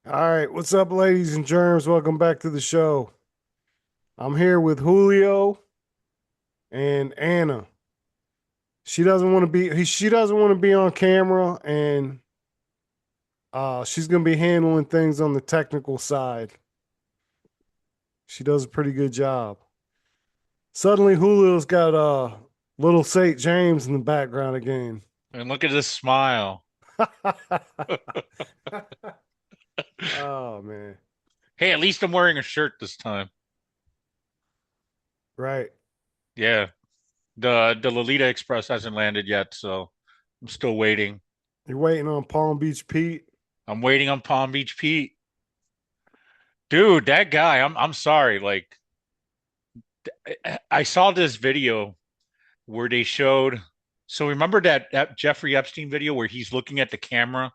All right, what's up, ladies and germs? Welcome back to the show. I'm here with Julio and Anna. She doesn't want to be on camera, and she's gonna be handling things on the technical side. She does a pretty good job. Suddenly, Julio's got little St. James in the background again. And look at this smile. Oh man, Hey, at least I'm wearing a shirt this time. right. Yeah. The Lolita Express hasn't landed yet, so I'm still waiting. You're waiting on Palm Beach Pete. I'm waiting on Palm Beach Pete. Dude, that guy, I'm sorry. Like I saw this video where they showed so remember that Jeffrey Epstein video where he's looking at the camera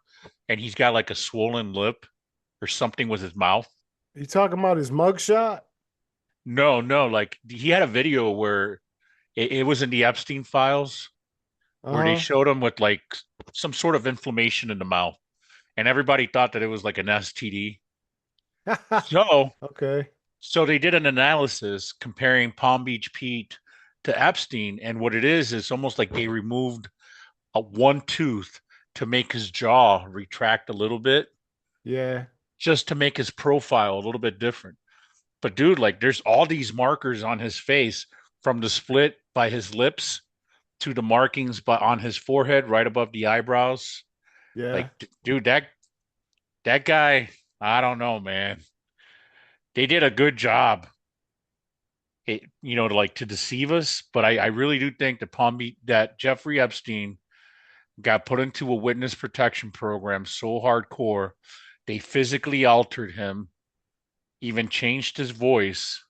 and he's got like a swollen lip or something with his mouth? You talking about his mugshot? No, no, like he had a video where it was in the Epstein files where they Uh showed him with like some sort of inflammation in the mouth, and everybody thought that it was like an STD. huh. So, Okay. so they did an analysis comparing Palm Beach Pete to Epstein, and what it is almost like they removed a one tooth to make his jaw retract a little bit, Yeah. just to make his profile a little bit different. But dude, like there's all these markers on his face from the split by his lips to the markings but on his forehead right above the eyebrows. Yeah. Like, dude, that guy, I don't know, man. They did a good job, to like to deceive us. But I really do think that that Jeffrey Epstein got put into a witness protection program so hardcore, they physically altered him, even changed his voice,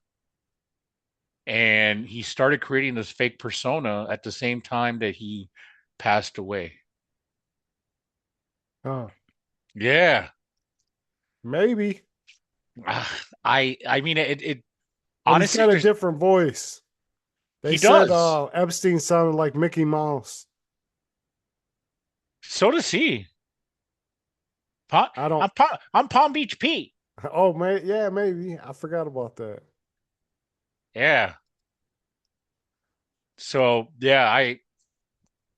and he started creating this fake persona at the same time that he passed away. Oh, Yeah. maybe. I mean it But he's honestly got a there's different voice. They he said does. Epstein sounded like Mickey Mouse. So does he. I don't. I'm Palm Beach Pete. Oh, yeah, maybe. I forgot about that. Yeah. So yeah,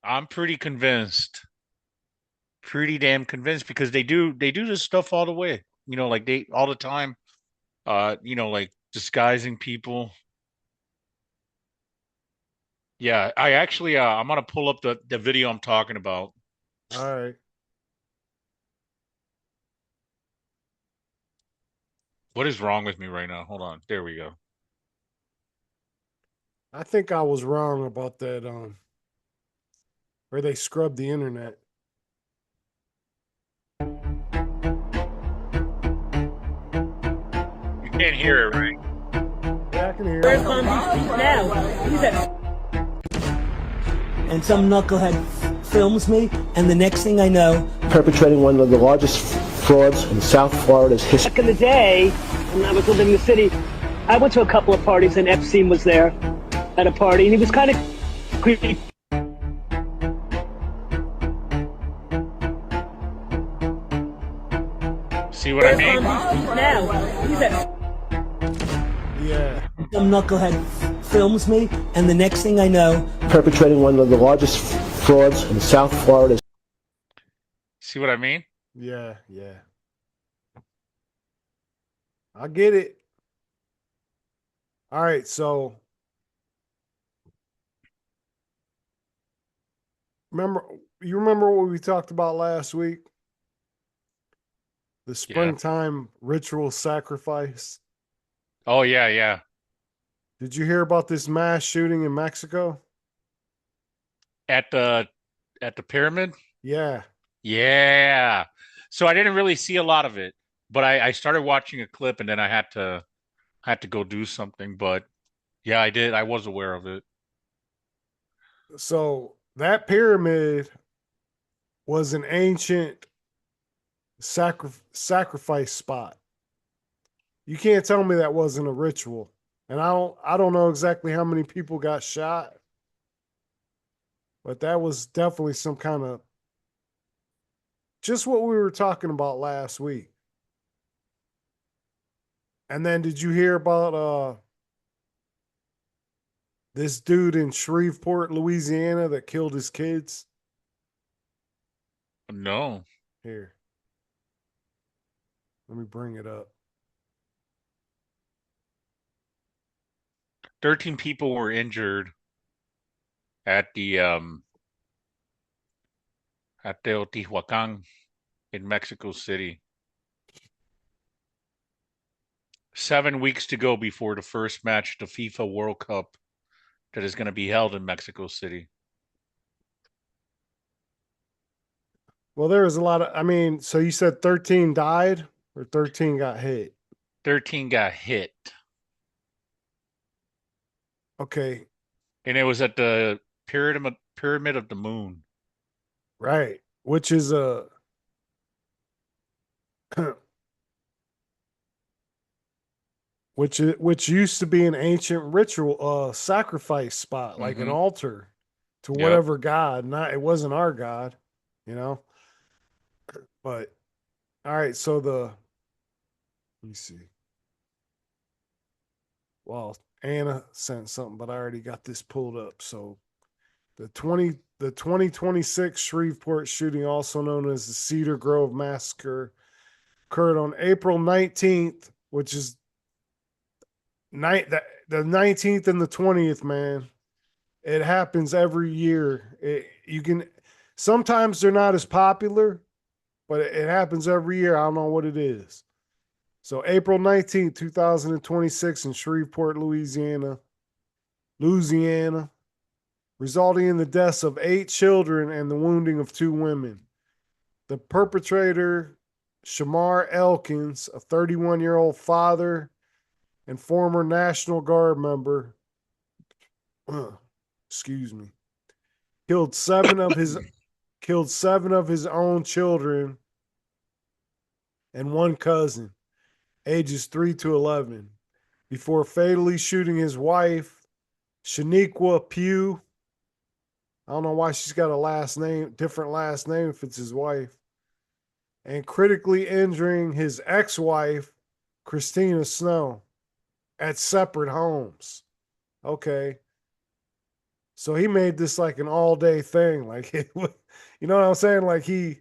I'm pretty convinced, pretty damn convinced because they do this stuff all the way. Like they all the time. Like disguising people. Yeah, I'm gonna pull up the video I'm talking about. All right. What is wrong with me right now? Hold on. There we go. I think I was wrong about that. Where they scrubbed the internet. You can't hear it, right? Yeah, I can hear Where's it. Palm Beach Beach now? He's at and some knucklehead films me, and the next thing I know, perpetrating one of the largest frauds in South Florida's history. back in the day when I was living in the city. I went to a couple of parties and Epstein was there at a party, and he was kind of creepy. See what I Where's mean? Palm Beach Beach now? He's at Yeah. some knucklehead films me, and the next thing I know, Perpetrating one of the largest frauds in South Florida's. See what I mean? Yeah. Yeah. I get it. All right. So remember, you remember what we talked about last week? The Yeah. springtime ritual sacrifice. Oh yeah, yeah. Did you hear about this mass shooting in Mexico? At the pyramid? Yeah. Yeah. So I didn't really see a lot of it, but I started watching a clip and then I had to go do something. But yeah, I did. I was aware of it. So that pyramid was an ancient sacrifice spot. You can't tell me that wasn't a ritual. And I don't know exactly how many people got shot, but that was definitely some kind of just what we were talking about last week. And then did you hear about this dude in Shreveport, Louisiana that killed his kids? No. Here, let me bring it up. 13 people were injured at Teotihuacan in Mexico City. 7 weeks to go before the first match of the FIFA World Cup that is going to be held in Mexico City. Well, there was a lot of, I mean, so you said 13 died or 13 got hit? 13 got hit. Okay. And it was at the Pyramid of the Moon. Right. Which is a, which used to be an ancient ritual sacrifice spot, like an altar to Yep. whatever god. Not, it wasn't our god, you know. But all right, so let me see. Well, Anna sent something, but I already got this pulled up. So the 2026 Shreveport shooting, also known as the Cedar Grove Massacre, occurred on April 19th, which is the 19th and the 20th, man. It happens every year. You can sometimes they're not as popular, but it happens every year. I don't know what it is. So April 19th, 2026 in Shreveport, Louisiana, resulting in the deaths of 8 children and the wounding of 2 women. The perpetrator, Shamar Elkins, a 31-year-old father and former National Guard member, excuse me, killed 7 of his own children and 1 cousin, ages 3 to 11, before fatally shooting his wife, Shaniqua Pugh. I don't know why she's got different last name if it's his wife, and critically injuring his ex-wife, Christina Snow, at separate homes. Okay. So he made this like an all-day thing. Like, you know what I'm saying? Like he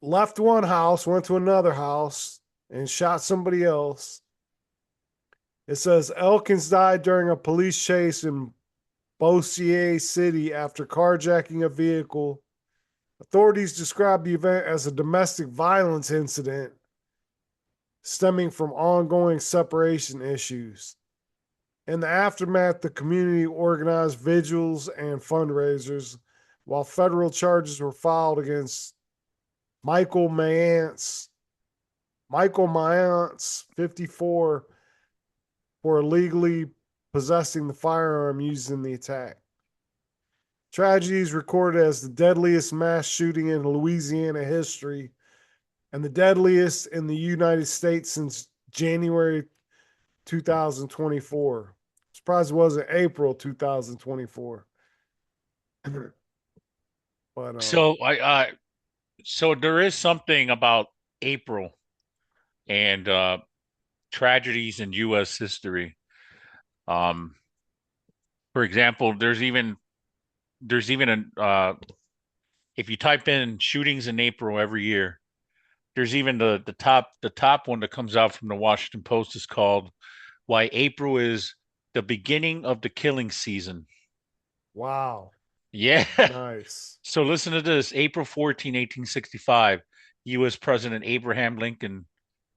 left one house, went to another house, and shot somebody else. It says Elkins died during a police chase in Beaucier City after carjacking a vehicle. Authorities described the event as a domestic violence incident stemming from ongoing separation issues. In the aftermath, the community organized vigils and fundraisers, while federal charges were filed against Michael Mayance, 54, for illegally possessing the firearm used in the attack. Tragedy is recorded as the deadliest mass shooting in Louisiana history and the deadliest in the United States since January 2024. Surprised it wasn't April 2024. But So there is something about April and tragedies in U.S. history. For example, there's even a if you type in shootings in April every year, there's even the top one that comes out from the Washington Post is called "Why April is the Beginning of the Killing Season." wow, Yeah. nice. So listen to this. April 14, 1865, U.S. President Abraham Lincoln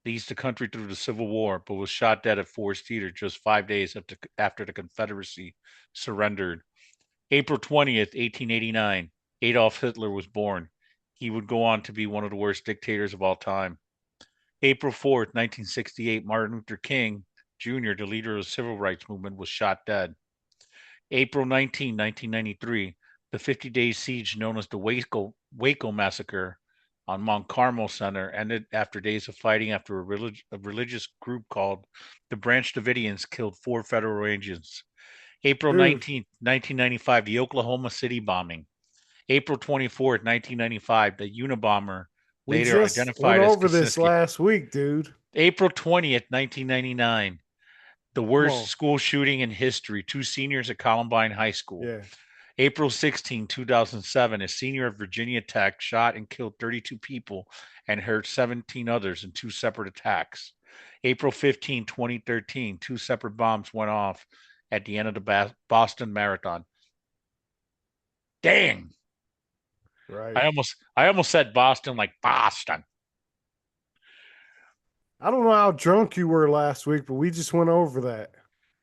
leads the country through the Civil War, but was shot dead at Forest Theater just 5 days after the Confederacy surrendered. April 20th, 1889, Adolf Hitler was born. He would go on to be one of the worst dictators of all time. April 4th, 1968, Martin Luther King Jr., the leader of the civil rights movement, was shot dead. April 19, 1993, the 50-day siege known as the Waco Massacre on Mount Carmel Center ended after days of fighting after a religious group called the Branch Davidians killed 4 federal agents. April Dude, 19th, 1995, the Oklahoma City bombing. April 24th, 1995, the Unabomber We later just went identified as over this Kaczynski. last week, dude. April 20th, 1999. The Come worst on. school shooting in history. 2 seniors at Columbine High School. Yeah. April 16, 2007, a senior at Virginia Tech shot and killed 32 people and hurt 17 others in 2 separate attacks. April 15, 2013, 2 separate bombs went off at the end of the Boston Marathon. Dang. Right. I almost said Boston like Boston. I don't know how drunk you were last week, but we just went over that.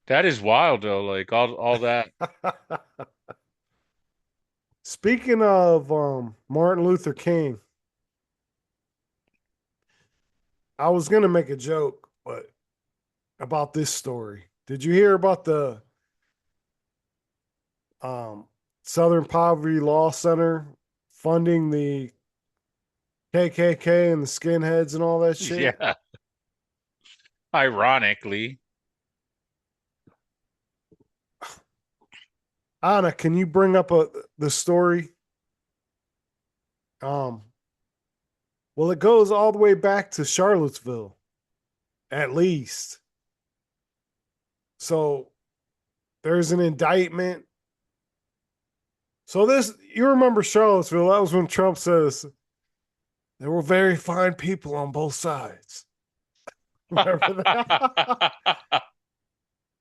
That is wild though, like all that. Speaking of Martin Luther King, I was gonna make a joke, but about this story. Did you hear about the um, Southern Poverty Law Center funding the KKK and the skinheads and all that shit? Yeah. Ironically. Anna, can you bring up the story? Um, well, it goes all the way back to Charlottesville, at least. So there's an indictment. So this, you remember Charlottesville? That was when Trump says there were very fine people on both sides. Remember that?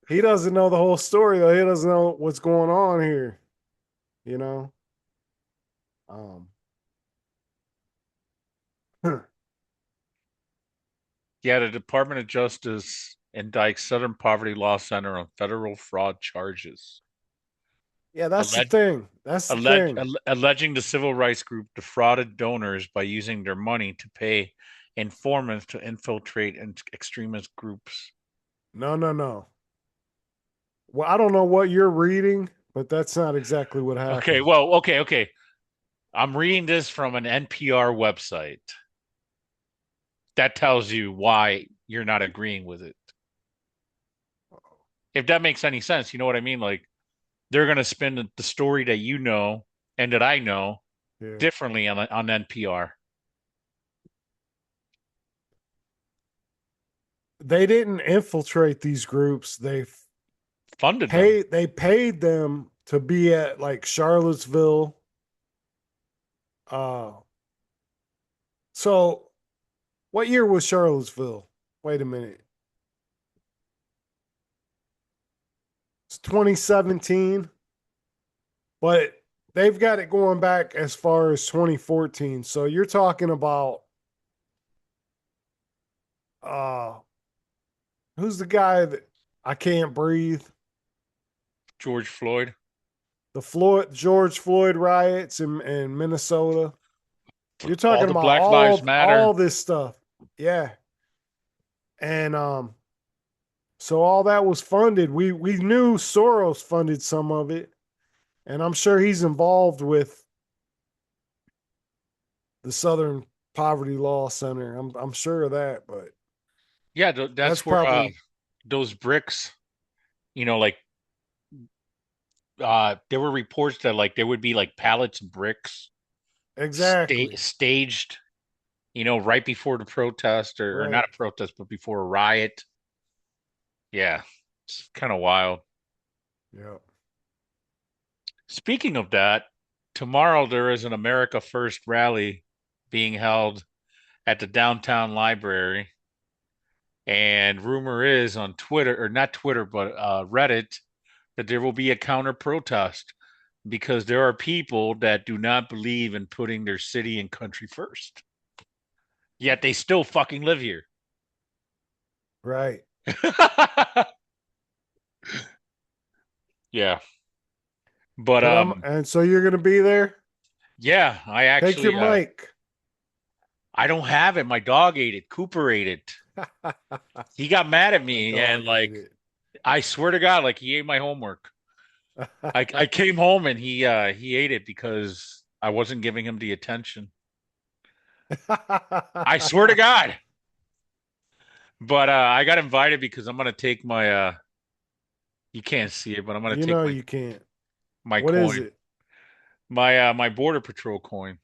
He doesn't know the whole story though. He doesn't know what's going on here. You know. Yeah, the Department of Justice indicts Southern Poverty Law Center on federal fraud charges, Yeah, that's the alleged, thing. That's the thing. alleging the civil rights group defrauded donors by using their money to pay informants to infiltrate extremist groups. No, no, no. Well, I don't know what you're reading, but that's not exactly what Okay, happened. well, okay. I'm reading this from an NPR website. That tells you why you're not agreeing with it. If that makes any sense, you know what I mean? Like they're going to spin the story that you know and that I know Yeah. differently on NPR. They didn't infiltrate these groups. Funded them. They paid them to be at like Charlottesville. So what year was Charlottesville? Wait a minute. It's 2017. But they've got it going back as far as 2014. So you're talking about who's the guy that I can't breathe? George Floyd. The George Floyd riots in Minnesota. You're All talking the about Black Lives Matter. all this stuff. Yeah. And so all that was funded. We knew Soros funded some of it. And I'm sure he's involved with the Southern Poverty Law Center. I'm sure of that, but Yeah, that's that's where probably those bricks, like there were reports that like there would be like pallets of bricks exactly staged, right before the protest or right. not a protest, but before a riot. Yeah, it's kind of wild. Yeah. Speaking of that, tomorrow there is an America First rally being held at the downtown library. And rumor is on Twitter, or not Twitter, but Reddit, that there will be a counter protest because there are people that do not believe in putting their city and country first. Yet they still fucking live here. Right. Yeah. But And so you're gonna be there? yeah, I Take your actually mic. I don't have it. My dog ate it. Cooper ate it. He got mad at me and like I swear to God, like he ate my homework. I came home and he ate it because I wasn't giving him the attention. I swear to God. But I got invited because I'm gonna take my you can't see it, but I'm gonna You take know you can't. my What is coin. it? My Border Patrol coin.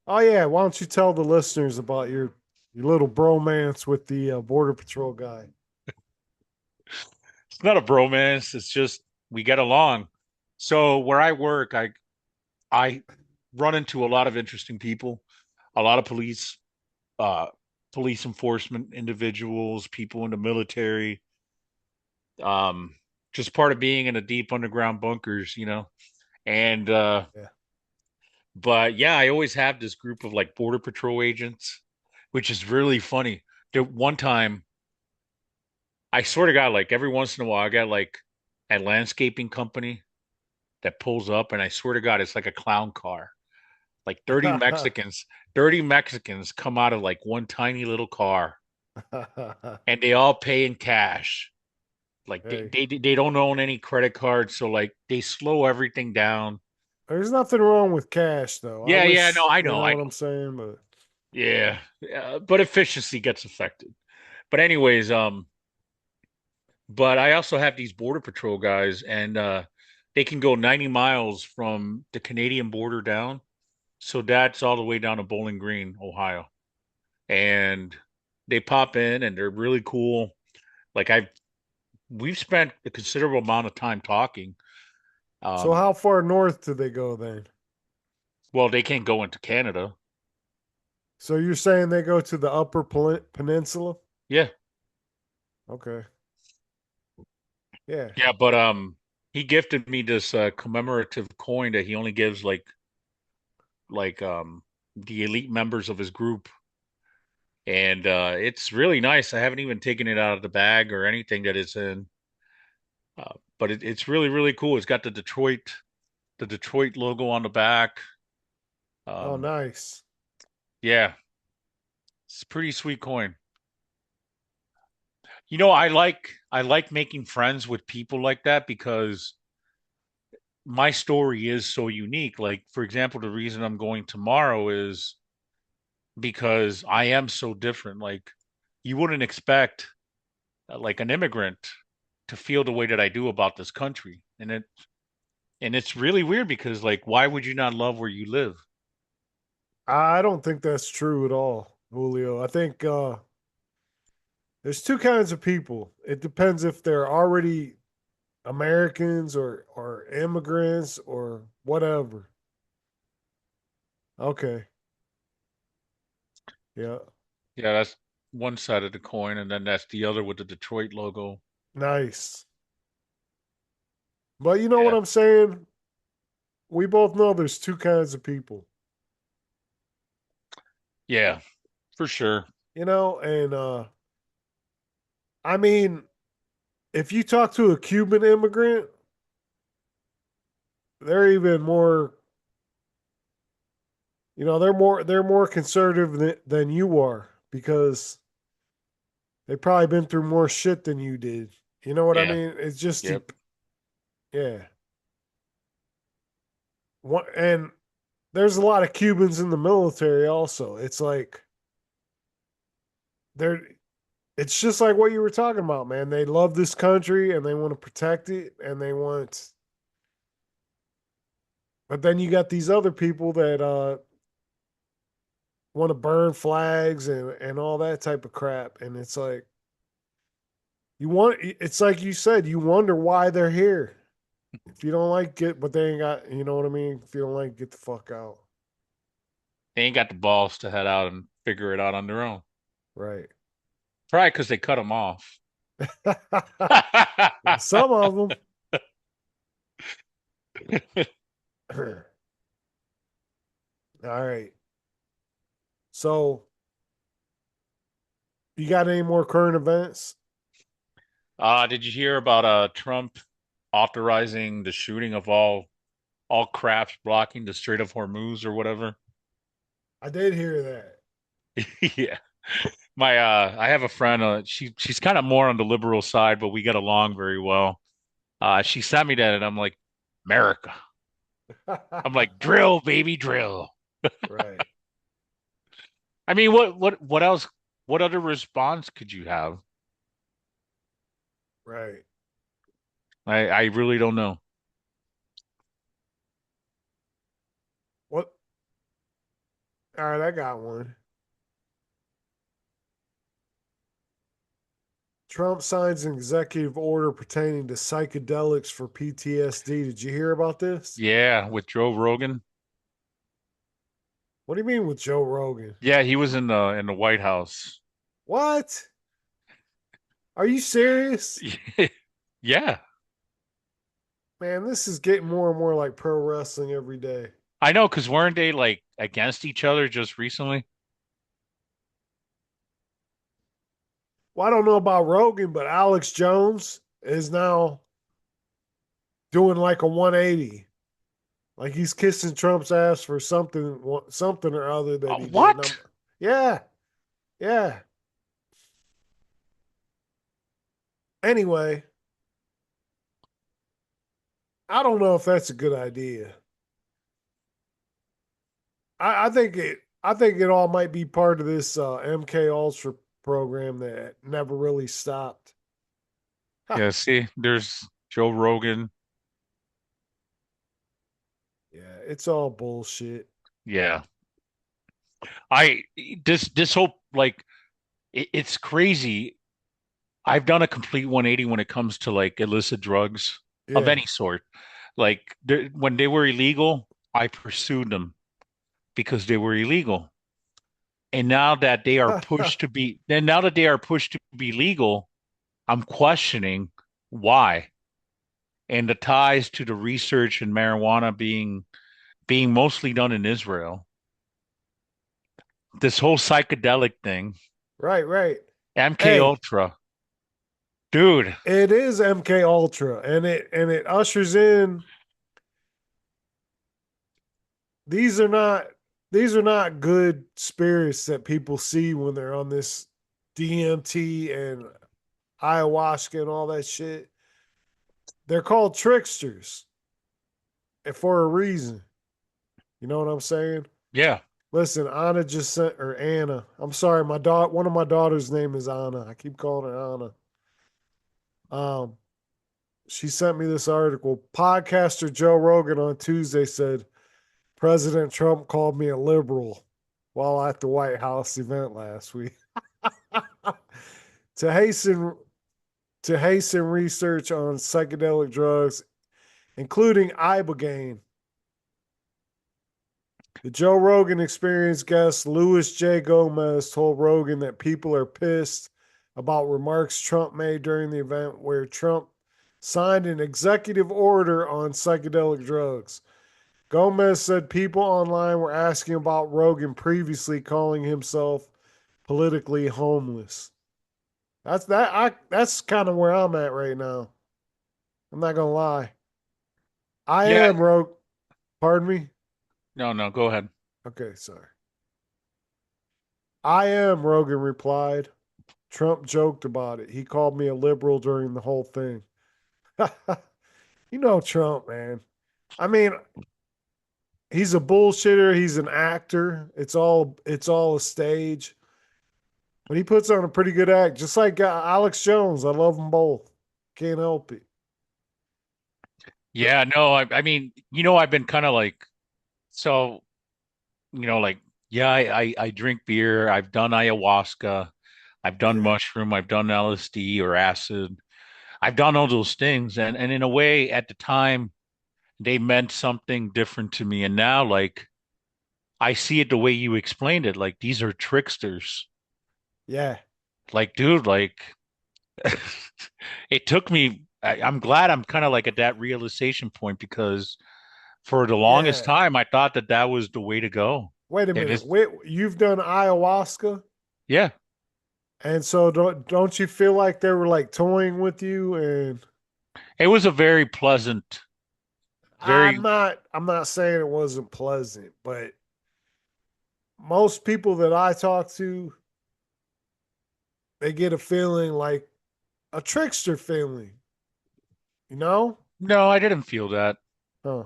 Oh yeah, why don't you tell the listeners about your little bromance with the border patrol guy? It's not a bromance. It's just we get along. So where I work, I run into a lot of interesting people, a lot of uh, police enforcement individuals, people in the military, um, just part of being in the deep underground bunkers, you know. And Yeah. but yeah, I always have this group of like border patrol agents, which is really funny. There one time, I swear to God, like every once in a while, I got like a landscaping company that pulls up, and I swear to God, it's like a clown car. Like 30 Mexicans come out of like one tiny little car, and they all pay in cash. Like Hey, they don't own any credit cards, so like they slow everything down. there's nothing wrong with cash though. I Yeah, yeah, no, wish I you know, know I what know. I'm saying, but Yeah, yeah, but efficiency gets affected. But anyways, but I also have these border patrol guys, and they can go 90 miles from the Canadian border down. So that's all the way down to Bowling Green, Ohio. And they pop in and they're really cool. Like we've spent a considerable amount of time talking. so Um, how far north do they go then? well, they can't go into Canada. So you're saying they go to the upper peninsula? Yeah, Okay. Yeah. yeah, but he gifted me this commemorative coin that he only gives like the elite members of his group, and it's really nice. I haven't even taken it out of the bag or anything that it's in, but it's really really cool. It's got the Detroit logo on the back. Oh, Um, nice. yeah, it's a pretty sweet coin. You know, I like making friends with people like that because my story is so unique. Like, for example, the reason I'm going tomorrow is because I am so different. Like, you wouldn't expect like an immigrant to feel the way that I do about this country. And it's really weird because like why would you not love where you live? I don't think that's true at all, Julio. I think there's two kinds of people. It depends if they're already Americans or immigrants or whatever. Okay. Yeah. Yeah, that's one side of the coin, and then that's the other with the Detroit logo. Nice. But you know what Yeah. I'm saying? We both know there's two kinds of people. Yeah, for sure. You know, and I mean, if you talk to a Cuban immigrant, they're even more, they're more conservative than you are because they've probably been through more shit than you did. You know what I Yeah. mean? It's just Yep. yeah. And there's a lot of Cubans in the military also. It's like they're it's just like what you were talking about, man. They love this country and they want to protect it and they want but then you got these other people that want to burn flags and all that type of crap and it's like it's like you said, you wonder why they're here. If you don't like it, but they ain't got, you know what I mean? If you don't like, get the fuck out. They ain't got the balls to head out and figure it out on their own. Right. Probably because they cut them off. Some of them. All right. So, you got any more current events? Did you hear about Trump authorizing the shooting of all crafts blocking the Strait of Hormuz or whatever? I did hear that. Yeah. My I have a friend, she's kind of more on the liberal side, but we get along very well. She sent me that and I'm like, America. I'm like, drill, baby, drill. Right. I mean, what else, what other response could you have? Right. I really don't know. What All right, I got one. Trump signs an executive order pertaining to psychedelics for PTSD. Did you hear about this? Yeah, with Joe Rogan. What do you mean with Joe Rogan? Yeah, he was in the White House. What? Are you serious? Yeah. Man, this is getting more and more like pro wrestling every day. I know, because weren't they like against each other just recently? Well, I don't know about Rogan, but Alex Jones is now doing like a 180. Like he's kissing Trump's ass for something or other that he did. What? Yeah, yeah. Anyway, I don't know if that's a good idea. I think it. I think it all might be part of this MK Ultra program that never really stopped. Yeah, see, there's Joe Rogan. Yeah, it's all bullshit. Yeah. I this whole like it's crazy. I've done a complete 180 when it comes to like illicit drugs of Yeah. any sort. Like when they were illegal, I pursued them because they were illegal. And now that they are pushed to be, then now that they are pushed to be legal, I'm questioning why. And the ties to the research in marijuana being mostly done in Israel. This whole psychedelic thing, Right, right. MK Hey, Ultra, dude. it is MK Ultra, and it ushers in. These are not these are not good spirits that people see when they're on this DMT and ayahuasca and all that shit. They're called tricksters, and for a reason. You know what I'm saying? Yeah. Listen, Anna just sent or Anna. I'm sorry, my daughter. One of my daughter's name is Anna. I keep calling her Anna. Um, she sent me this article. Podcaster Joe Rogan on Tuesday said President Trump called me a liberal while at the White House event last week. to hasten to hasten research on psychedelic drugs, including ibogaine. The Joe Rogan Experience guest Louis J. Gomez told Rogan that people are pissed about remarks Trump made during the event where Trump signed an executive order on psychedelic drugs. Gomez said people online were asking about Rogan previously calling himself politically homeless. That's kind of where I'm at right now. I'm not gonna lie. I Yeah. am Rogan. Pardon me? No, no, go ahead. Okay, sorry. I am, Rogan replied. Trump joked about it. He called me a liberal during the whole thing. You know Trump, man. I mean, he's a bullshitter, he's an actor. It's all a stage. But he puts on a pretty good act, just like Alex Jones. I love them both. Can't help it. Yeah, no, I mean, I've been kind of like, so, like, yeah, I drink beer. I've done ayahuasca. I've done Yeah. mushroom. I've done LSD or acid. I've done all those things. And in a way, at the time, they meant something different to me. And now, like, I see it the way you explained it. Like, these are tricksters. Yeah. Like, dude, like, it took me, I'm glad I'm kind of like at that realization point because for the longest Yeah. time, I thought that that was the way to go. Wait a And minute. it's, Wait, you've done ayahuasca? yeah, And so don't you feel like they were like toying with you? And it was a very pleasant, very, I'm not saying it wasn't pleasant, but most people that I talk to, they get a feeling like a trickster feeling, you know? no, I didn't feel that. Huh.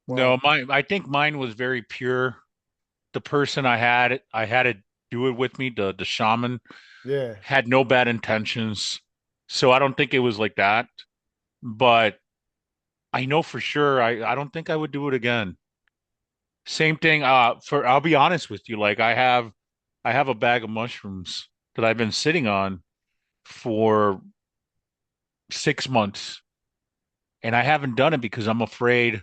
No, Well, I think mine was very pure. The person I had it do it with me, the shaman yeah. had no bad intentions. So I don't think it was like that. But I know for sure I don't think I would do it again. Same thing. For I'll be honest with you, like I have a bag of mushrooms that I've been sitting on for 6 months, and I haven't done it because I'm afraid.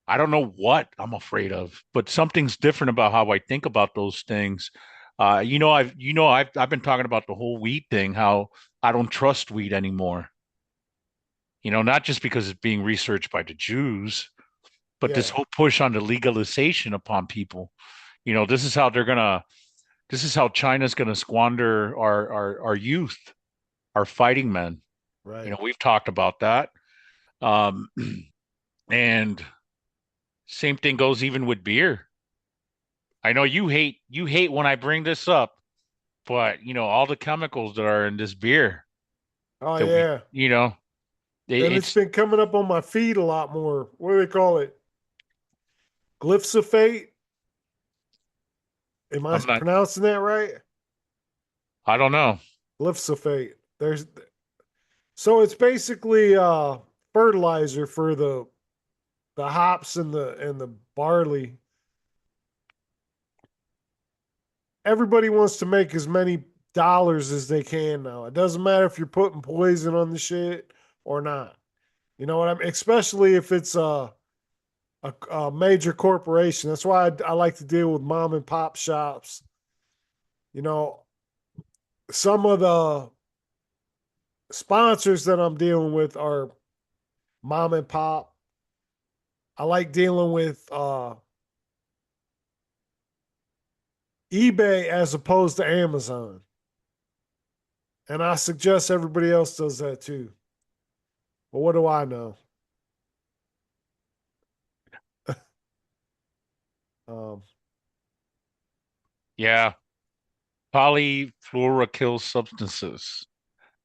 I don't know what I'm afraid of, but something's different about how I think about those things. I've been talking about the whole weed thing, how I don't trust weed anymore. Not just because it's being researched by the Jews, but this Yeah, whole push on the legalization upon people. This is how this is how China's gonna squander our youth, our fighting men. right. We've talked about that. Um, and same thing goes even with beer. I know you hate when I bring this up, but all the chemicals that are in this beer Oh that we, yeah. And it's it's been coming up on my feed a lot more. What do they call it? Glyphosate? Am I I'm not pronouncing that right? I don't know. Glyphosate. There's so it's basically fertilizer for the hops and the barley. Everybody wants to make as many dollars as they can now. It doesn't matter if you're putting poison on the shit or not. You know what I mean? Especially if it's a major corporation. That's why I like to deal with mom and pop shops. You know, some of the sponsors that I'm dealing with are mom and pop. I like dealing with eBay as opposed to Amazon. And I suggest everybody else does that too. But what do I know? Um, Yeah, polyfluoroalkyl substances,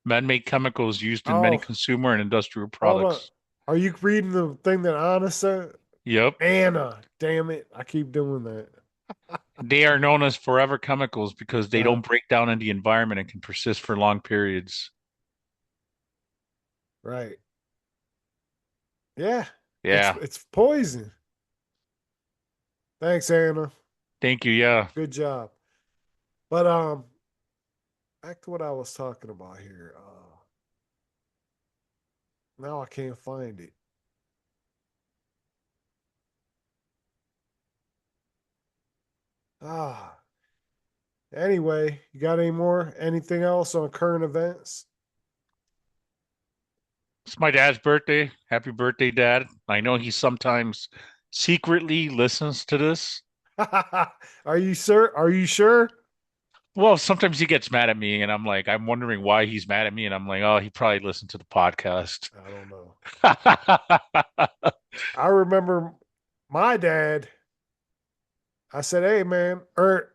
man-made chemicals used in many oh, consumer and industrial hold on. products. Are you reading the thing that Anna said? Yep. Anna, damn it. I keep doing that. They are known as forever chemicals because they Uh, don't break down in the environment and can persist for long periods. right. Yeah. Yeah. It's poison. Thanks, Anna. Thank you. Yeah. Good job. But back to what I was talking about here. Now I can't find it. Ah. Anyway, you got any more? Anything else on current events? It's my dad's birthday. Happy birthday, Dad. I know he sometimes secretly listens to this. Are you sure? Are you sure? Well, sometimes he gets mad at me, and I'm like, I'm wondering why he's mad at me, and I'm like, oh, he probably listened to the podcast. I don't know. I remember my dad. I said, "Hey, man," or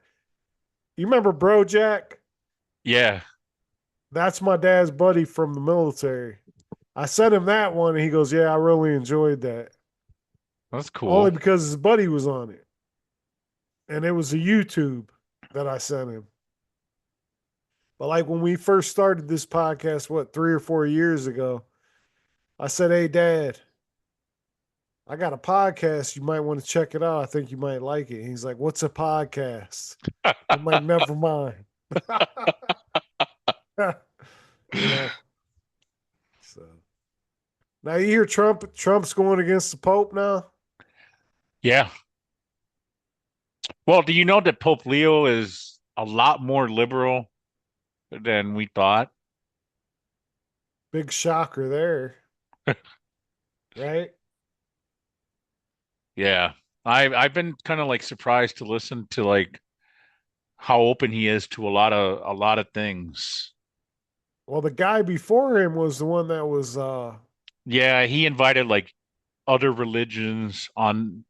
you remember Bro Jack? Yeah, That's my dad's buddy from the military. I sent him that one, and he goes, "Yeah, I really enjoyed that." that's Only cool. because his buddy was on it, and it was a YouTube that I sent him. But like when we first started this podcast, what 3 or 4 years ago, I said, "Hey, Dad, I got a podcast. You might want to check it out. I think you might like it." And he's like, "What's a podcast?" I'm like, "Never mind." you know. So now you hear Trump's going against the Pope now. Yeah. Well, do you know that Pope Leo is a lot more liberal than we thought? Big shocker there, right? Yeah. I've been kind of like surprised to listen to like how open he is to a lot of things. Well, the guy before him was the one that was Yeah, he invited like other religions on,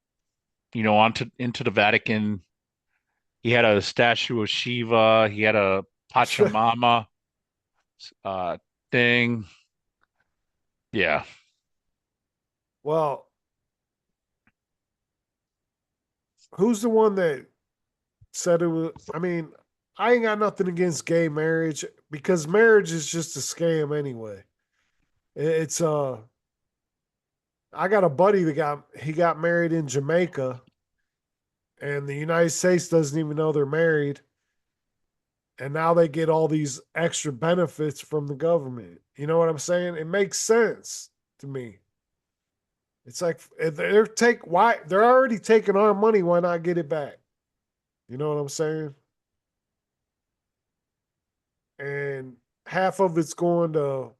onto into the Vatican. He had a statue of Shiva. He had a Pachamama uh thing. Yeah. well, who's the one that said it was I mean, I ain't got nothing against gay marriage because marriage is just a scam anyway. It's I got a buddy that got married in Jamaica and the United States doesn't even know they're married. And now they get all these extra benefits from the government. You know what I'm saying? It makes sense to me. It's like if they're already taking our money, why not get it back? You know what I'm saying? And half of it's going to,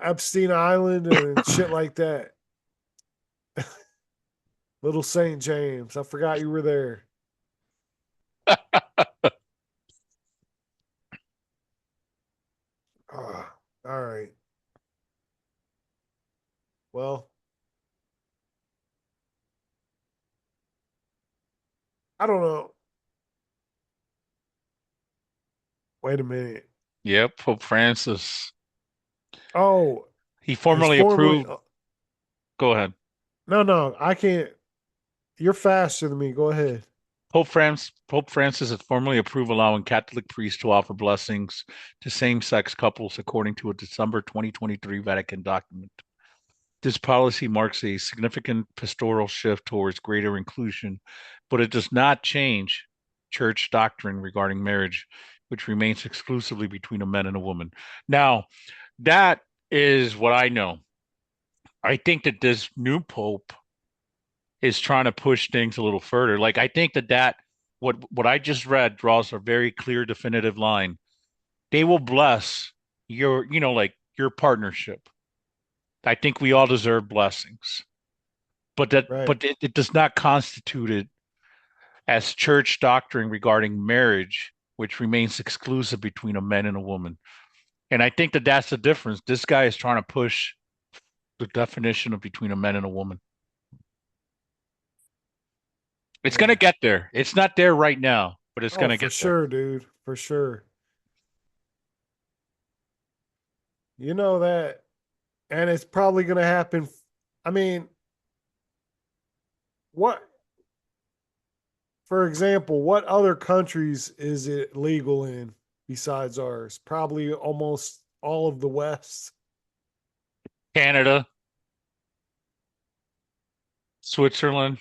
Epstein Island and shit like that. Little St. James. I forgot you were there. All right. Well, I don't know. Wait a minute. Yep, Pope Francis. Oh, He it's formally formally. approved. Go ahead. No, I can't. You're faster than me. Go ahead. Pope Francis has formally approved allowing Catholic priests to offer blessings to same-sex couples, according to a December 2023 Vatican document. This policy marks a significant pastoral shift towards greater inclusion, but it does not change church doctrine regarding marriage, which remains exclusively between a man and a woman. Now, that is what I know. I think that this new pope is trying to push things a little further. Like I think that what I just read draws a very clear, definitive line. They will bless your, like your partnership. I think we all deserve blessings, but Right. it does not constitute it as church doctrine regarding marriage, which remains exclusive between a man and a woman. And I think that that's the difference. This guy is trying to push the definition of between a man and a woman. It's going to Yeah. get there. It's not there right now, but it's going Oh, to for get there. sure, dude. For sure. You know that. And it's probably going to happen. I mean, what, for example, what other countries is it legal in besides ours? Probably almost all of the West. Canada, Switzerland,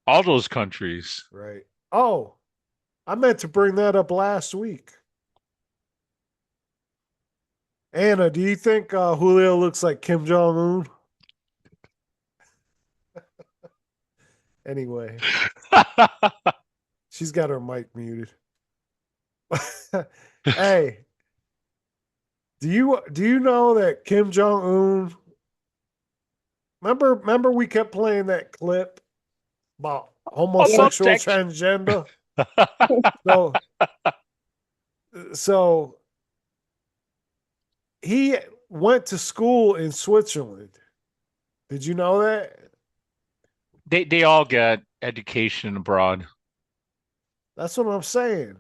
all those countries. Right. Oh, I meant to bring that up last week. Anna, do you think Julio looks like Kim Jong Un? Anyway, she's got her mic muted. Hey, do you know that Kim Jong Un? Remember we kept playing that clip about About homosexual sex. transgender. So so he went to school in Switzerland. Did you know that? They all get education abroad. That's what I'm saying.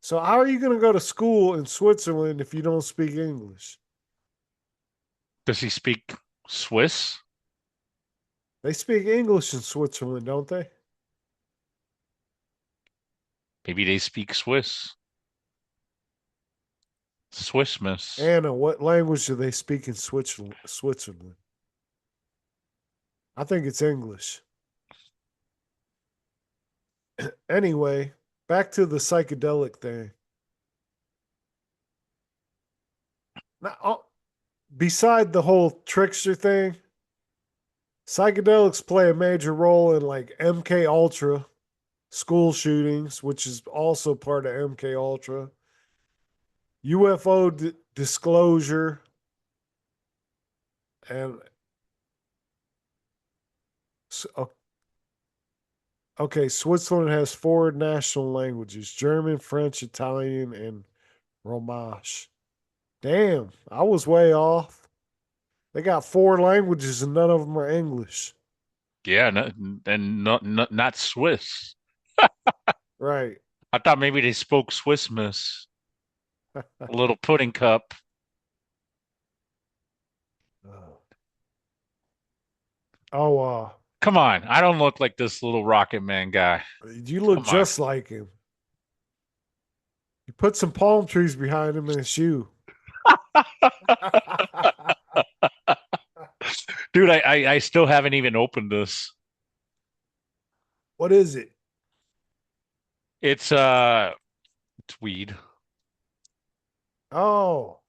So how are you going to go to school in Switzerland if you don't speak English? Does he speak Swiss? They speak English in Switzerland, don't they? Maybe they speak Swiss. Swiss miss. Anna, what language do they speak in Switzerland? I think it's English. Anyway, back to the psychedelic thing. Now, beside the whole trickster thing, psychedelics play a major role in like MK Ultra school shootings, which is also part of MK Ultra. UFO disclosure and okay, Switzerland has four national languages: German, French, Italian, and Romansh. Damn, I was way off. They got four languages and none of them are English. Yeah, and not Swiss. Right. I thought maybe they spoke Swiss miss. A little pudding cup. Oh, Come on, I don't look like this little Rocket Man guy. you look Come on. just like him. You put some palm trees behind him and a shoe. Dude, I still haven't even opened this. What is it? It's it's weed. Oh,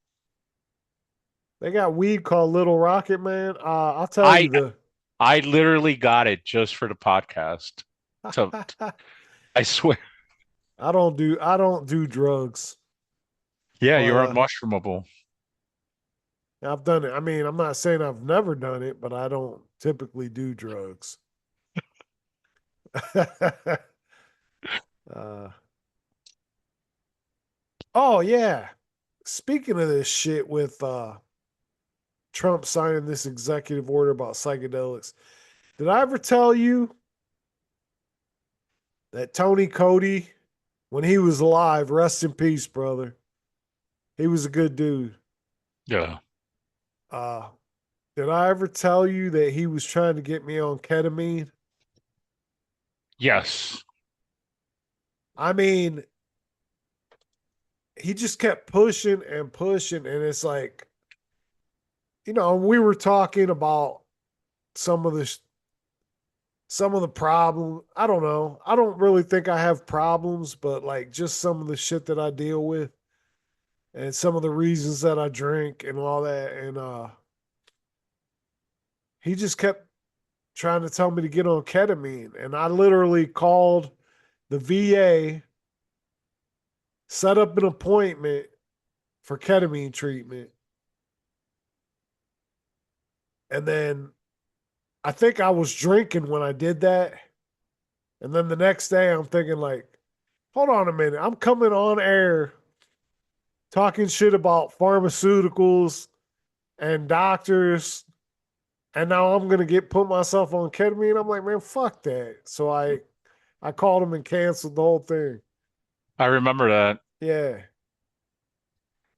they got weed called Little Rocket, man. I'll tell I you the. I literally got it just for the podcast. So I swear. I don't do drugs, Yeah, but you're unmushroomable. I've done it. I mean, I'm not saying I've never done it, but I don't typically do drugs. uh, oh yeah. Speaking of this shit with Trump signing this executive order about psychedelics, did I ever tell you that Tony Cody, when he was alive, rest in peace, brother. He was a good dude. Yeah. Uh, did I ever tell you that he was trying to get me on ketamine? Yes. I mean, he just kept pushing and pushing, and it's like, we were talking about some of the problem. I don't know. I don't really think I have problems, but like just some of the shit that I deal with and some of the reasons that I drink and all that. And he just kept trying to tell me to get on ketamine. And I literally called the VA, set up an appointment for ketamine treatment. And then I think I was drinking when I did that. And then the next day I'm thinking like, hold on a minute. I'm coming on air talking shit about pharmaceuticals and doctors. And now I'm gonna get put myself on ketamine. I'm like, man, fuck that. So I called him and canceled the whole thing. I remember that. Yeah.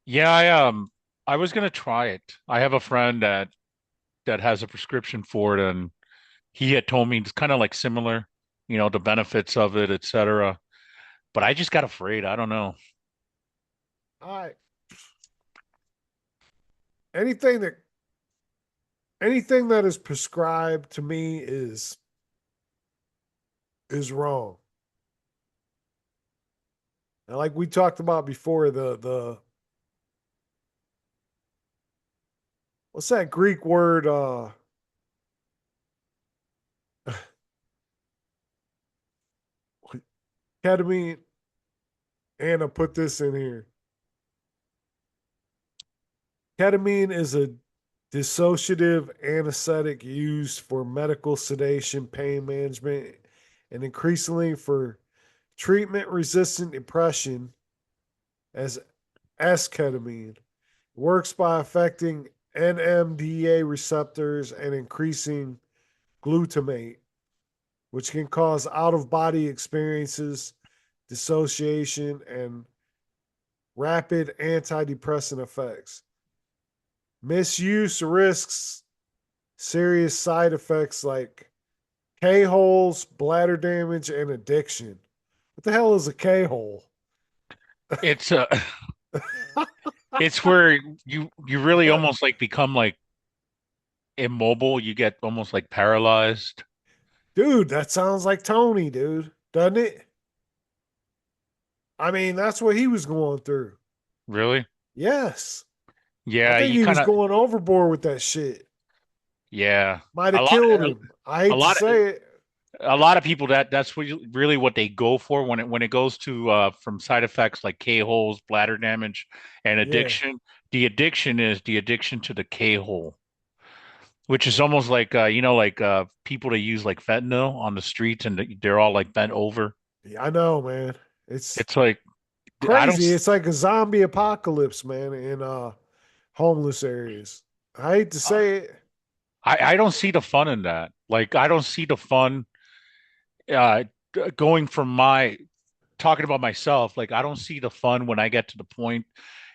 Yeah, I was gonna try it. I have a friend that has a prescription for it, and he had told me it's kind of like similar, the benefits of it, etc. But I just got afraid. I don't know. I anything that anything that is prescribed to me is wrong. And like we talked about before, the what's that Greek word? Ketamine. Anna put this in here. Ketamine is a dissociative anesthetic used for medical sedation, pain management, and increasingly for treatment resistant depression as esketamine. Works by affecting NMDA receptors and increasing glutamate, which can cause out of body experiences, dissociation, and rapid antidepressant effects. Misuse risks serious side effects like K holes, bladder damage, and addiction. What the hell is a K hole? It's it's where you really almost like become like immobile. You get almost like paralyzed. Dude, that sounds like Tony, dude. Doesn't it? I mean, that's what he was going through. Really? Yes. I Yeah, think you he was kind of going overboard with that shit. yeah. Might A have lot killed him. I a hate to lot say it. a lot of people that's really what they go for when it goes to from side effects like K-holes, bladder damage, and Yeah. addiction. The addiction is the addiction to the K-hole, which is almost like like people that use like fentanyl on the streets and they're all like bent over. Yeah, I know, man. It's It's like I don't crazy. It's like a zombie apocalypse, man, in homeless areas. I hate to say it. I don't see the fun in that. Like I don't see the fun going from my talking about myself. Like I don't see the fun when I get to the point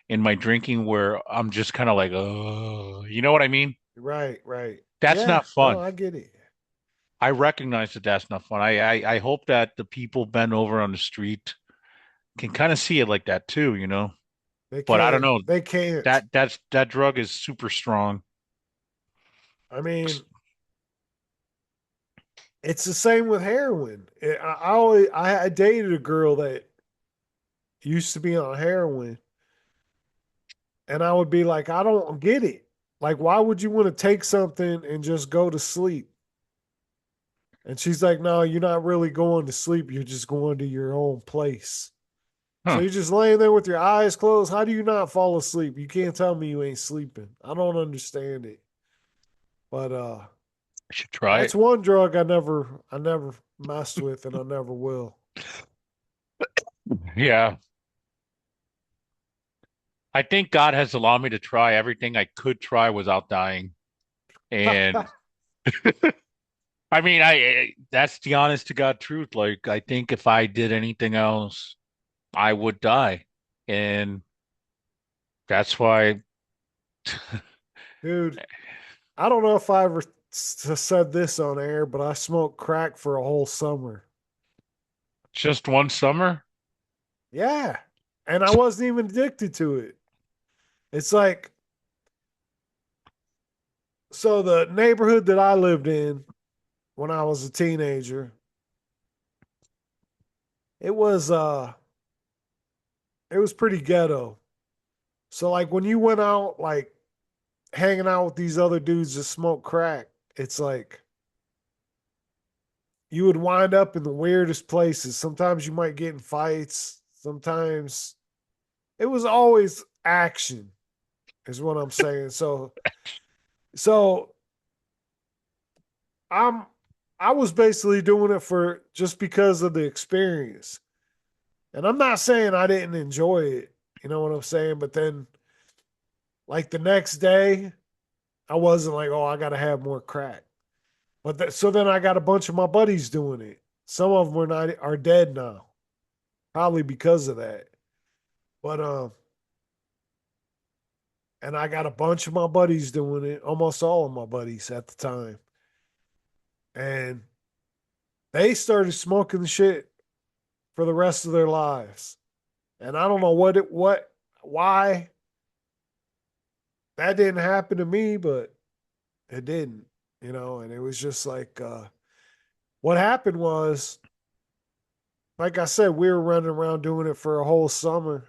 in my drinking where I'm just kind of like, oh, you know what I mean? Right, right. That's Yeah, not no, fun. I get it. I recognize that that's not fun. I hope that the people bent over on the street can kind of see it like that too, you know? They But I don't can't. know. They can't. That drug is super strong. I mean, it's the same with heroin. I dated a girl that used to be on heroin, and I would be like, I don't get it. Like, why would you want to take something and just go to sleep? And she's like, no, you're not really going to sleep. You're just going to your own place. So Huh. you're just laying there with your eyes closed. How do you not fall asleep? You can't tell me you ain't sleeping. I don't understand it. But I should try that's it. one drug I never messed with and I never will. Yeah. I think God has allowed me to try everything I could try without dying. And I mean, that's the honest to God truth. Like, I think if I did anything else, I would die. And that's why Dude, I don't know if I ever said this on air, but I smoked crack for a whole summer. just one summer. Yeah. And I wasn't even addicted to it. It's like, so the neighborhood that I lived in when I was a teenager, it was it was pretty ghetto. So like when you went out like hanging out with these other dudes that smoke crack, it's like you would wind up in the weirdest places. Sometimes you might get in fights. Sometimes it was always action, is what I'm saying. So I'm I was basically doing it for just because of the experience. And I'm not saying I didn't enjoy it, you know what I'm saying? But then like the next day, I wasn't like, oh, I gotta have more crack. So then I got a bunch of my buddies doing it. Some of them are dead now, probably because of that. But and I got a bunch of my buddies doing it, almost all of my buddies at the time. And they started smoking the shit for the rest of their lives. And I don't know why that didn't happen to me, but it didn't, and it was just like what happened was, like I said, we were running around doing it for a whole summer.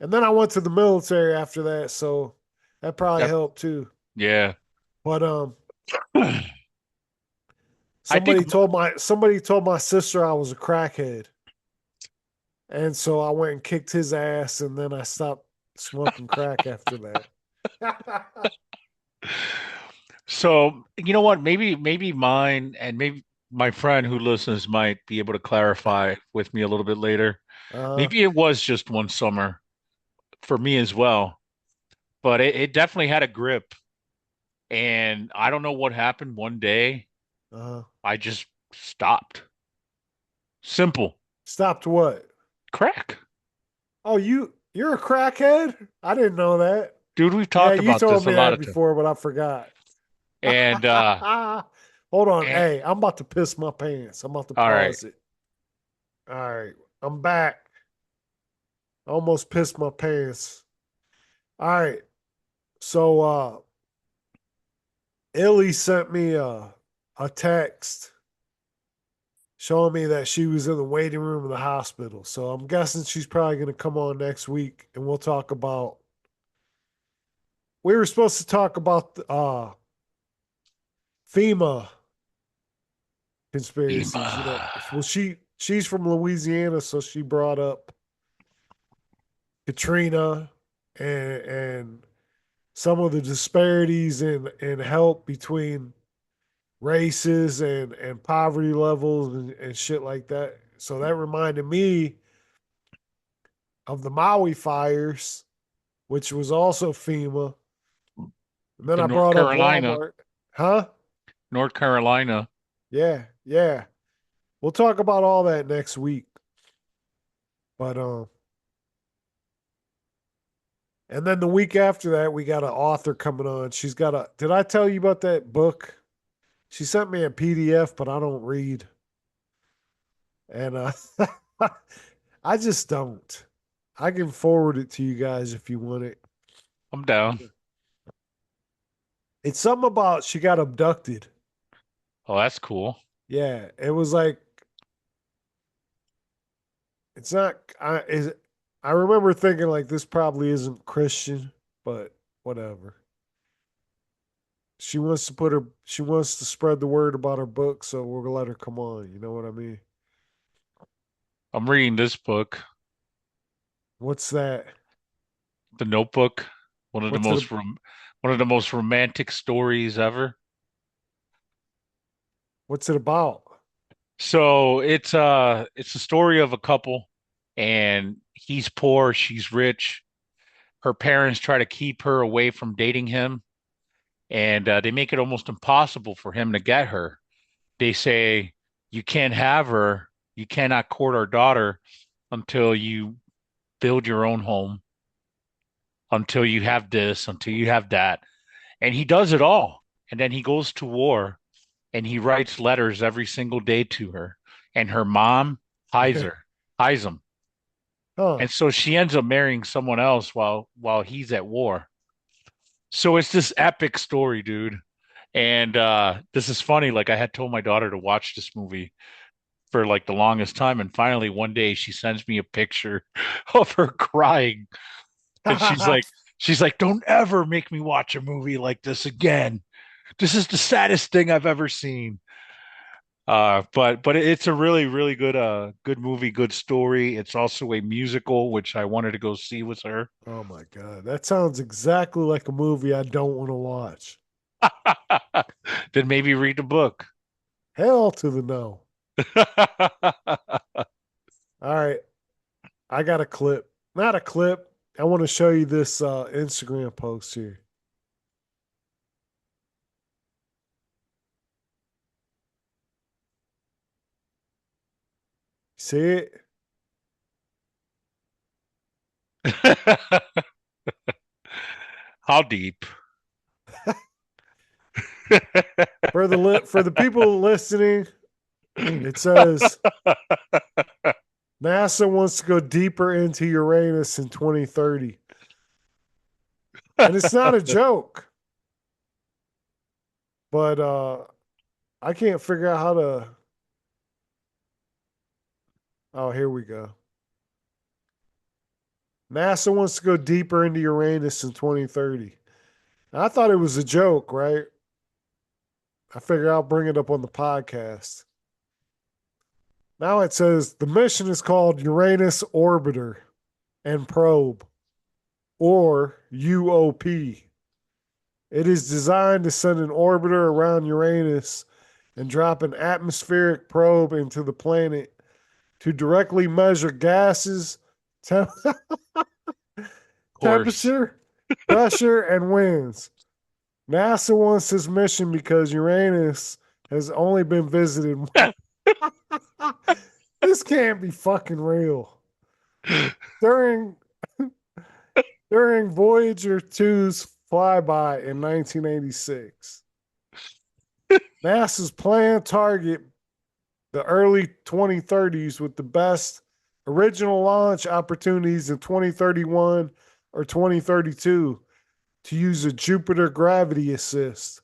And then I went to the military after that, so that probably That, helped too. yeah. But I think somebody told my sister I was a crackhead. And so I went and kicked his ass and then I stopped smoking crack after that. so. You know what? Maybe mine and maybe my friend who listens might be able to clarify with me a little bit later. uh, Maybe it was just one summer for me as well, but it definitely had a grip. And I don't know what happened one day. uh, I just stopped. Simple. stopped what? Crack. Oh, you're a crackhead? I didn't know that. Dude, we've Yeah, talked you about told this a me lot that of times. before, but I forgot. And Hold on. and Hey, I'm about to piss my pants. I'm about to all right. pause it. All right. I'm back. I almost pissed my pants. All right. So Illy sent me a text showing me that she was in the waiting room of the hospital. So I'm guessing she's probably going to come on next week and we'll talk about. We were supposed to talk about FEMA conspiracies. Well, she's from Louisiana, so she brought up Katrina and some of the disparities in help between races and poverty levels and shit like that. So that reminded me of the Maui fires, which was also FEMA. And then The I North brought up Carolina, Walmart. Huh? North Carolina. Yeah, yeah. We'll talk about all that next week. But and then the week after that, we got an author coming on. She's got a. Did I tell you about that book? She sent me a PDF, but I don't read, and I just don't. I can forward it to you guys if you want it. I'm down. It's something about she got abducted. Oh, that's cool. Yeah, it was like it's not. I remember thinking like this probably isn't Christian, but whatever. She wants to put her. She wants to spread the word about her book, so we're gonna let her come on. You know what I mean? I'm reading this book, What's that? The Notebook, one of the What's it? one of the most romantic stories ever. What's it about? So it's a story of a couple, and he's poor, she's rich. Her parents try to keep her away from dating him, and they make it almost impossible for him to get her. They say, "You can't have her. You cannot court our daughter until you build your own home, until you have this, until you have that." And he does it all. And then he goes to war and he writes letters every single day to her. And her mom hides him. Huh? And so she ends up marrying someone else while he's at war. So it's this epic story, dude. And this is funny. Like I had told my daughter to watch this movie for like the longest time, and finally one day she sends me a picture of her crying, and she's like, "Don't ever make me watch a movie like this again. This is the saddest thing I've ever seen." But it's a really good movie, good story. It's also a musical, which I wanted to go see with her. Oh my god, that sounds exactly like a movie I don't want to watch. Then maybe read the book. Hell to the no. All right, I got a clip. Not a clip. I want to show you this Instagram post here. See it? How deep? For the people listening, it says NASA wants to go deeper into Uranus in 2030. And it's not a joke. But I can't figure out how to. Oh, here we go. NASA wants to go deeper into Uranus in 2030. I thought it was a joke, right? I figured I'll bring it up on the podcast. Now it says the mission is called Uranus Orbiter and Probe, or UOP. It is designed to send an orbiter around Uranus and drop an atmospheric probe into the planet to directly measure gases, Course. temperature, pressure, and winds. NASA wants this mission because Uranus has only been visited. This can't be fucking real. During during Voyager 2's flyby in 1986, NASA's planned target the early 2030s with the best original launch opportunities in 2031 or 2032 to use a Jupiter gravity assist.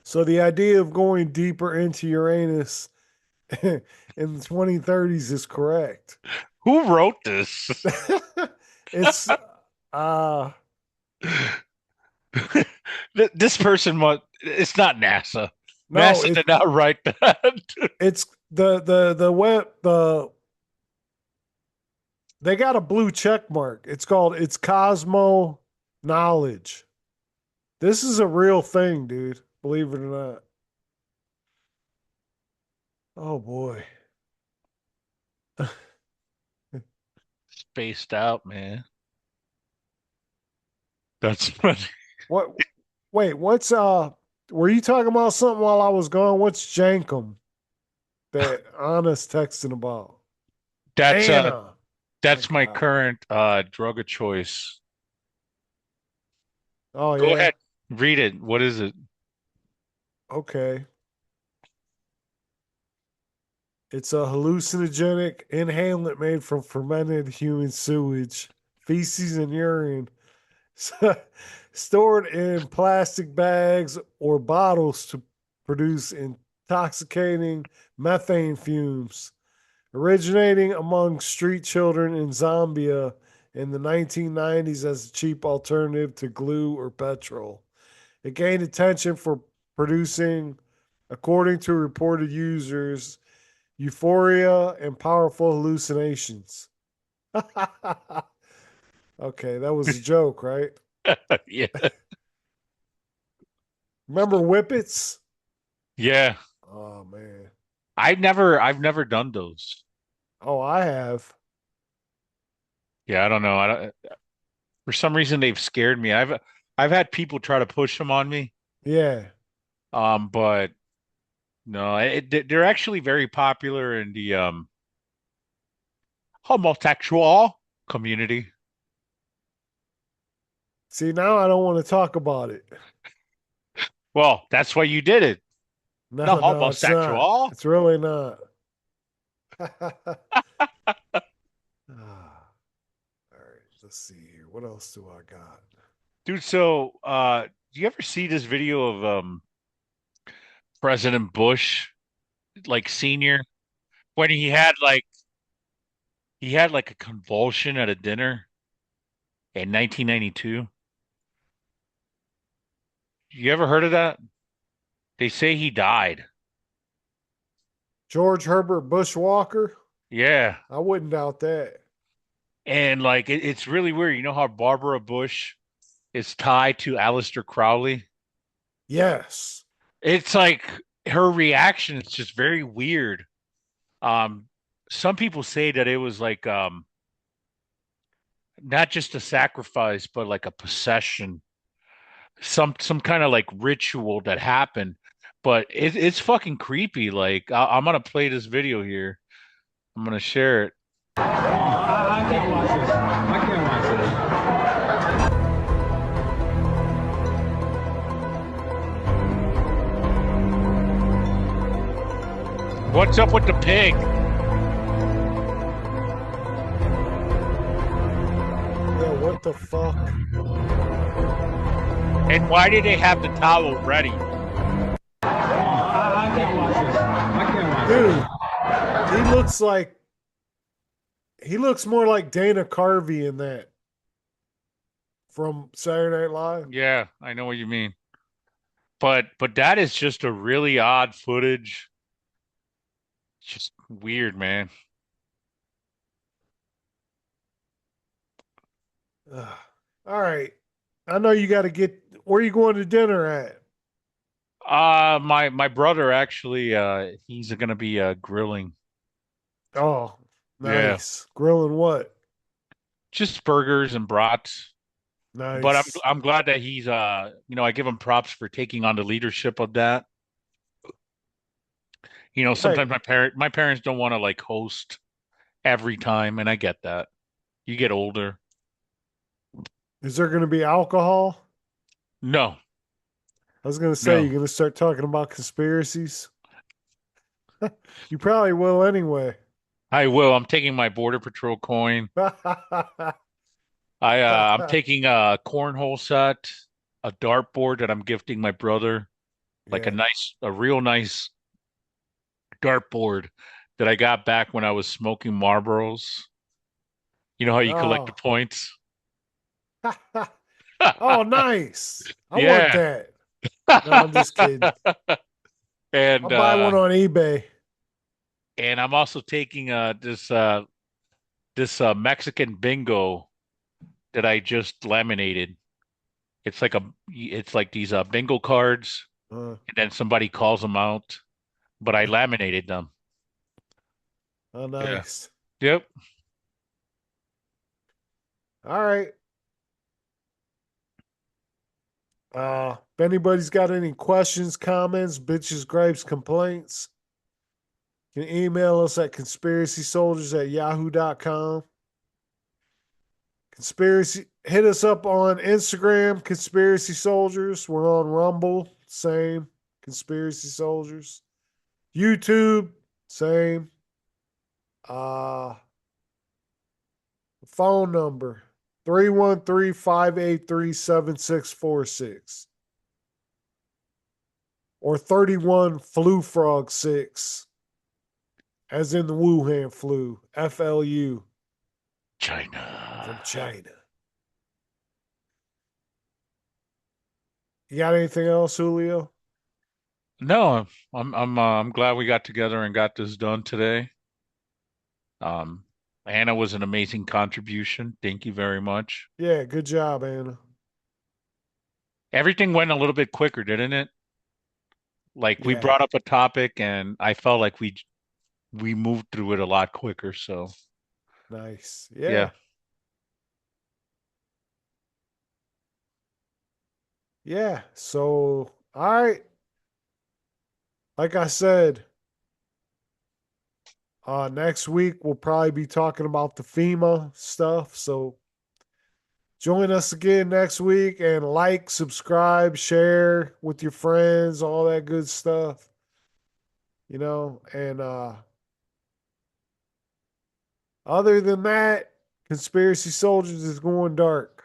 So the idea of going deeper into Uranus in the 2030s is correct. Who wrote this? It's This person it's not NASA. no, NASA did not write that. it's the web they got a blue check mark. It's Cosmo Knowledge. This is a real thing, dude. Believe it or not. Oh boy. Spaced out, man. That's funny. What wait, what's were you talking about something while I was gone? What's Jankum that Anna's texting about? That's Anna. that's my God. current drug of choice. Oh Go yeah. ahead. Read it. What is it? Okay. It's a hallucinogenic inhalant made from fermented human sewage, feces, and urine, stored in plastic bags or bottles to produce intoxicating methane fumes, originating among street children in Zambia in the 1990s as a cheap alternative to glue or petrol. It gained attention for producing, according to reported users, euphoria and powerful hallucinations. Okay, that was a joke, right? Yeah. Remember Whippets? Yeah. Oh man. I've never done those. Oh, I have. Yeah, I don't know. I don't, for some reason they've scared me. I've had people try to push them on me. Yeah. But no, they're actually very popular in the homosexual community. See, now I don't want to talk about it. Well, that's why you did it. The No, it's not. homosexual. It's really not. Ah, all right, let's see here. What else do I got? Dude, so do you ever see this video of President Bush, like senior, when he had like a convulsion at a dinner in 1992? You ever heard of that? They say he died. George Herbert Bushwalker? Yeah. I wouldn't doubt that. And like it's really weird. You know how Barbara Bush is tied to Aleister Crowley? Yes. It's like her reaction is just very weird. Um, some people say that it was like not just a sacrifice, but like a possession, some kind of like ritual that happened. But it's fucking creepy. Like I'm gonna play this video here. I'm gonna share it. I can't watch this. I can't watch this. What's up with the pig? Yeah, what the fuck? And why did they have the towel ready? I can't watch this. I can't watch this. Dude, he looks more like Dana Carvey in that from Saturday Night Live. Yeah, I know what you mean. But that is just a really odd footage. It's just weird, man. Ugh. All right. I know you got to get where you going to dinner at? My brother actually he's gonna be grilling. Oh, Yeah. nice. Grilling what? Just burgers and brats. But I'm Nice. I'm glad that he's I give him props for taking on the leadership of that. Right. Sometimes my parents don't want to like host every time, and I get that. You get older. Is there going to be alcohol? No, I was going to say, no. you're going to start talking about conspiracies. You probably will anyway. I will. I'm taking my Border Patrol coin. I'm taking a cornhole set, a dartboard that I'm gifting my brother, like Yeah. a real nice dartboard that I got back when I was smoking Marlboros. You know how you collect the Oh. points? Oh, nice. I want Yeah. that. No, I'm just kidding. I'll And buy one on eBay. and I'm also taking this Mexican bingo that I just laminated. It's like these bingo cards, Uh, and then somebody calls them out, but I laminated them. oh, Yeah. nice. Yep. All right. If anybody's got any questions, comments, bitches, gripes, complaints, you can email us at conspiracysoldiers@yahoo.com. Hit us up on Instagram, Conspiracy Soldiers. We're on Rumble, same, Conspiracy Soldiers. YouTube, same. Phone number 313-583-7646. Or 31 Flu Frog 6, as in the Wuhan flu, FLU, China. from China. You got anything else, Julio? No, I'm glad we got together and got this done today. Um, Anna was an amazing contribution. Thank you very much. Yeah, good job, Anna. Everything went a little bit quicker, didn't it? Like we Yeah, brought up a topic and I felt like we moved through it a lot quicker. So nice. yeah. Yeah. Yeah. So, all right. Like I said, next week we'll probably be talking about the FEMA stuff. So join us again next week and like, subscribe, share with your friends, all that good stuff. And other than that, Conspiracy Soldiers is going dark.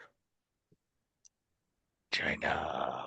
China.